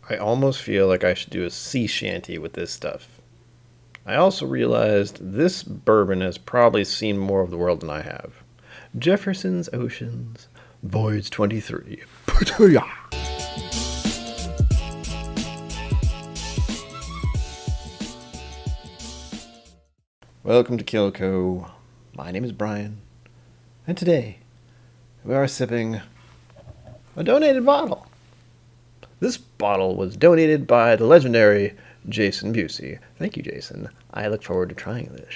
I almost feel like I should do a sea shanty with this stuff. I also realized this bourbon has probably seen more of the world than I have. Jefferson's Oceans, Voyage 23. Welcome to KIllco. My name is Brian, and today we are sipping a donated bottle. This bottle was donated by the legendary Jason Busey. Thank you, Jason. I look forward to trying this.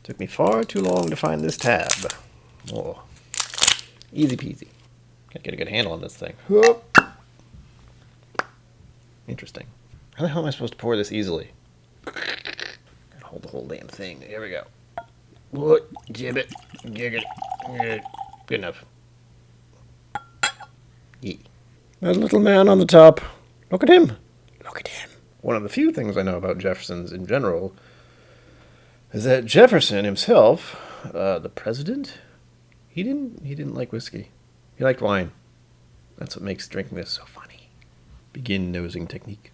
Took me far too long to find this tab. Oh, easy peasy. Gotta get a good handle on this thing. Whoop. Interesting. How the hell am I supposed to pour this easily? Gotta hold the whole damn thing. Here we go. What? Gibbet. Gig it. Good enough. Yee. That little man on the top. Look at him. Look at him. One of the few things I know about Jeffersons in general is that Jefferson himself, the president, he didn't like whiskey. He liked wine. That's what makes drinking this so funny. Begin nosing technique.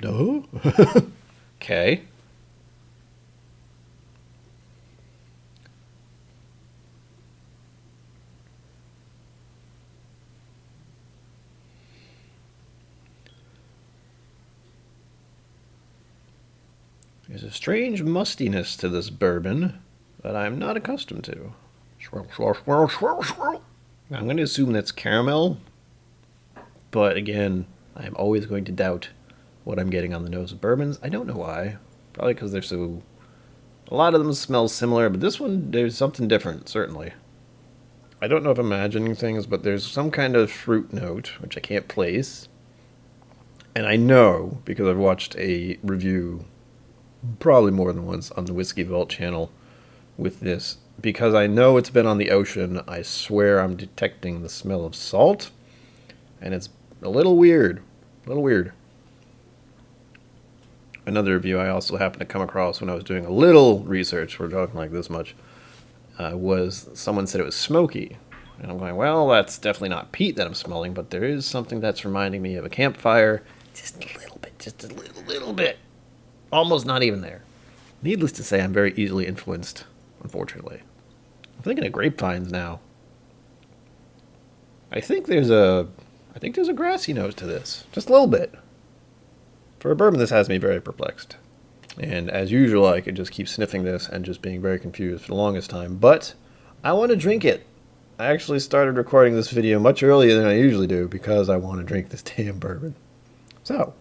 No? Okay. There's a strange mustiness to this bourbon that I'm not accustomed to. Swirl, swirl, swirl, swirl, swirl. I'm going to assume that's caramel, but again, I'm always going to doubt what I'm getting on the nose of bourbons. I don't know why. Probably because they're so... A lot of them smell similar, but this one, there's something different, certainly. I don't know if I'm imagining things, but there's some kind of fruit note, which I can't place. And I know, because I've watched a review probably more than once on the Whiskey Vault channel with this, because I know it's been on the ocean. I swear I'm detecting the smell of salt, and it's a little weird. Another review I also happened to come across when I was doing a little research, we're talking like this much, was someone said it was smoky. And I'm going, well, that's definitely not peat that I'm smelling, but there is something that's reminding me of a campfire. Just a little bit. Almost not even there. Needless to say, I'm very easily influenced, unfortunately. I'm thinking of grapevines now. I think there's a grassy nose to this. Just a little bit. For a bourbon, this has me very perplexed. And as usual, I could just keep sniffing this and just being very confused for the longest time. But I want to drink it. I actually started recording this video much earlier than I usually do because I want to drink this damn bourbon. So...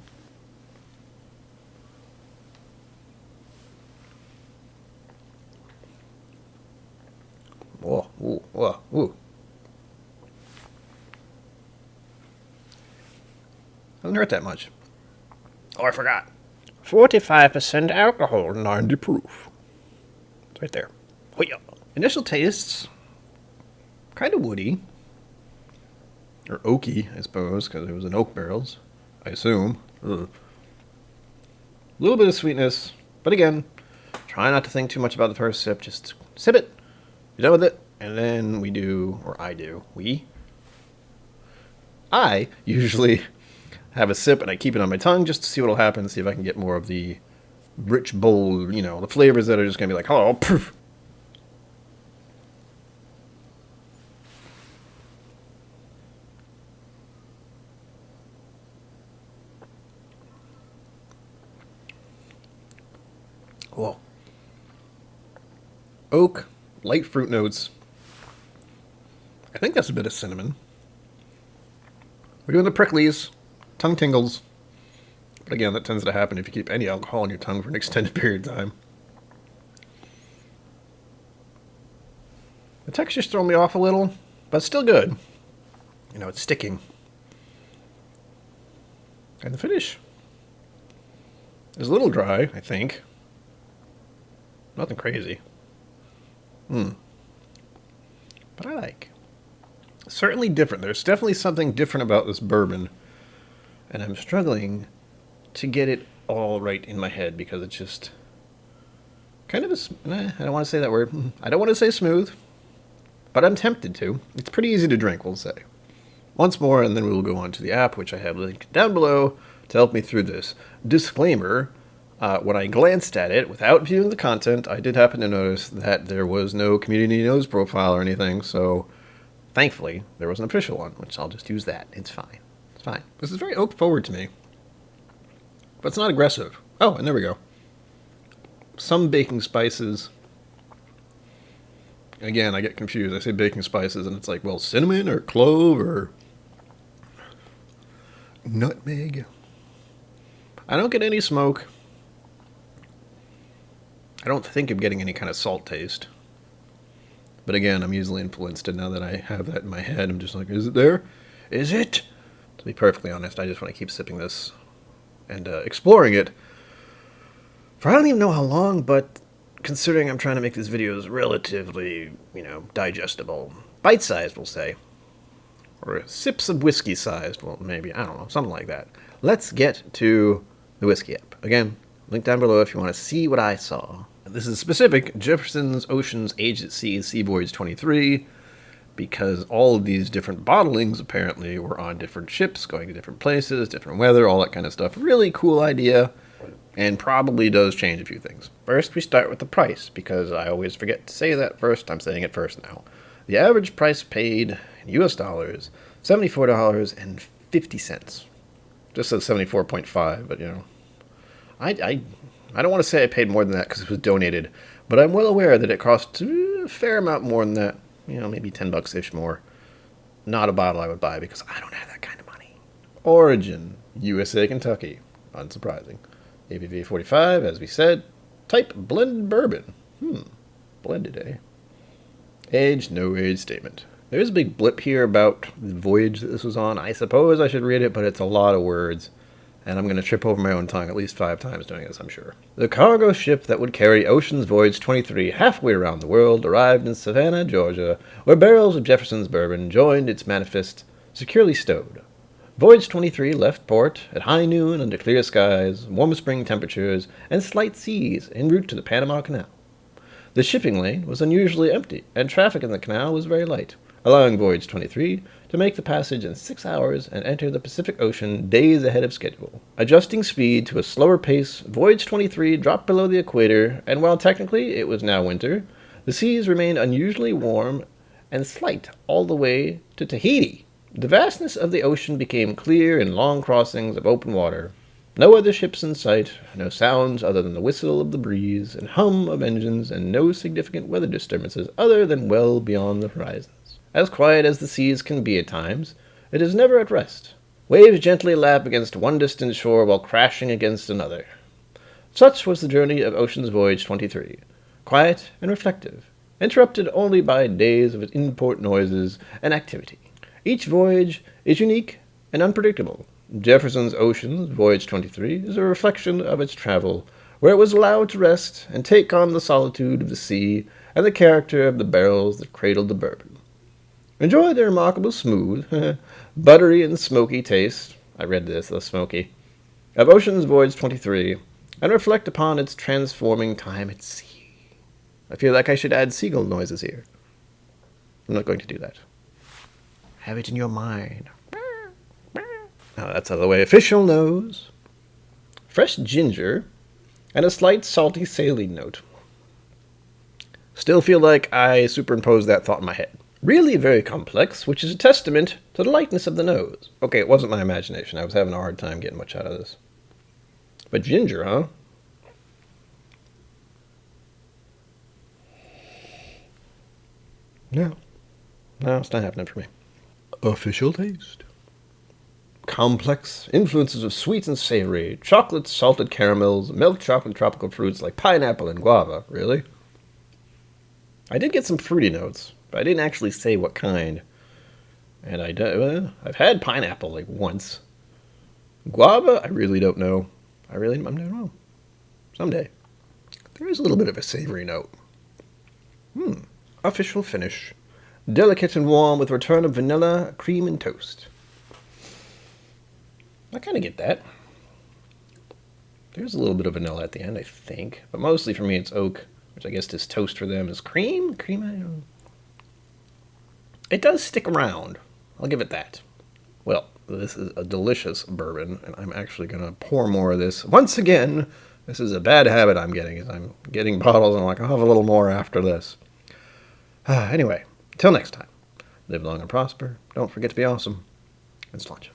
Whoa, whoa, whoa, whoa. Doesn't hurt that much. Oh, I forgot. 45% alcohol, 90 proof. It's right there. Oh, yeah. Initial tastes, kind of woody. Or oaky, I suppose, because it was in oak barrels. I assume. Ugh. A little bit of sweetness, but again, try not to think too much about the first sip. Just sip it. You're done with it, and then we do, or I do, I usually have a sip and I keep it on my tongue just to see what'll happen, see if I can get more of the rich, bold, the flavors that are just going to be like, hello, poof. Whoa. Oak. Light fruit notes. I think that's a bit of cinnamon. We're doing the pricklies. Tongue tingles. But again, that tends to happen if you keep any alcohol on your tongue for an extended period of time. The texture's throwing me off a little, but still good. It's sticking. And the finish is a little dry, I think. Nothing crazy. But I like. Certainly different. There's definitely something different about this bourbon. And I'm struggling to get it all right in my head because it's just kind of I don't want to say that word. I don't want to say smooth. but I'm tempted to. It's pretty easy to drink, we'll say. Once more, and then we will go on to the app, which I have linked down below to help me through this. Disclaimer, when I glanced at it, without viewing the content, I did happen to notice that there was no community nose profile or anything, so thankfully, there was an official one, which I'll just use that. It's fine. It's fine. This is very oak forward to me, but it's not aggressive. Oh, and there we go. Some baking spices. Again, I get confused. I say baking spices, and it's like, well, cinnamon or clove or nutmeg. I don't get any smoke. I don't think I'm getting any kind of salt taste. But again, I'm easily influenced, and now that I have that in my head, I'm just like, is it there? Is it? To be perfectly honest, I just want to keep sipping this and exploring it for I don't even know how long, but considering I'm trying to make these videos relatively, digestible, bite-sized, we'll say, or sips of whiskey sized, well, maybe, I don't know, something like that. Let's get to the Whizzky App. Again, link down below if you want to see what I saw. This is specific, Jefferson's Oceans Aged at Sea Voyage 23, because all of these different bottlings apparently were on different ships, going to different places, different weather, all that kind of stuff. Really cool idea, and probably does change a few things. First, we start with the price, because I always forget to say that first. I'm saying it first now. The average price paid in US dollars, $74.50. Just says 74.5, but I don't want to say I paid more than that because it was donated, but I'm well aware that it cost a fair amount more than that. Maybe $10-ish more. Not a bottle I would buy because I don't have that kind of money. Origin, USA, Kentucky. Unsurprising. ABV 45, as we said. Type, blended bourbon. Blended, eh? Age, no age statement. There's a big blip here about the voyage that this was on. I suppose I should read it, but it's a lot of words, and I'm going to trip over my own tongue at least 5 times doing this, I'm sure. The cargo ship that would carry Ocean's Voyage 23 halfway around the world arrived in Savannah, Georgia, where barrels of Jefferson's bourbon joined its manifest, securely stowed. Voyage 23 left port at high noon under clear skies, warm spring temperatures, and slight seas en route to the Panama Canal. The shipping lane was unusually empty, and traffic in the canal was very light, allowing Voyage 23 to make the passage in 6 hours and enter the Pacific Ocean days ahead of schedule. Adjusting speed to a slower pace, Voyage 23 dropped below the equator, and while technically it was now winter, the seas remained unusually warm and slight all the way to Tahiti. The vastness of the ocean became clear in long crossings of open water. No other ships in sight, no sounds other than the whistle of the breeze and hum of engines, and no significant weather disturbances other than well beyond the horizons. As quiet as the seas can be at times, it is never at rest. Waves gently lap against one distant shore while crashing against another. Such was the journey of Ocean's Voyage 23, quiet and reflective, interrupted only by days of import noises and activity. Each voyage is unique and unpredictable. Jefferson's Ocean's Voyage 23 is a reflection of its travel, where it was allowed to rest and take on the solitude of the sea and the character of the barrels that cradled the bourbon. Enjoy the remarkable smooth, buttery and smoky taste, I read this, the smoky, of Ocean's Voyage 23, and reflect upon its transforming time at sea. I feel like I should add seagull noises here. I'm not going to do that. Have it in your mind. Now that's out of the way. Official nose. Fresh ginger. And a slight salty saline note. Still feel like I superimposed that thought in my head. Really very complex, which is a testament to the lightness of the nose. Okay, it wasn't my imagination. I was having a hard time getting much out of this. But ginger, huh? No, it's not happening for me. Official taste. Complex influences of sweet and savory, chocolate, salted caramels, milk chocolate, tropical fruits like pineapple and guava. Really? I did get some fruity notes, but I didn't actually say what kind. And I've had pineapple like once. Guava, I really don't know. I don't know. Someday. There is a little bit of a savory note. Official finish. Delicate and warm with return of vanilla, cream, and toast. I kind of get that. There's a little bit of vanilla at the end, I think. But mostly for me it's oak, which I guess this toast for them is cream. Cream, I don't know. It does stick around. I'll give it that. Well, this is a delicious bourbon, and I'm actually going to pour more of this. Once again, this is a bad habit I'm getting, is I'm getting bottles and I'm like, I'll have a little more after this. Anyway, till next time, live long and prosper. Don't forget to be awesome. Let's launch.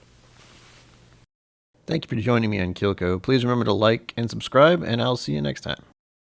Thank you for joining me on KIllco. Please remember to like and subscribe, and I'll see you next time.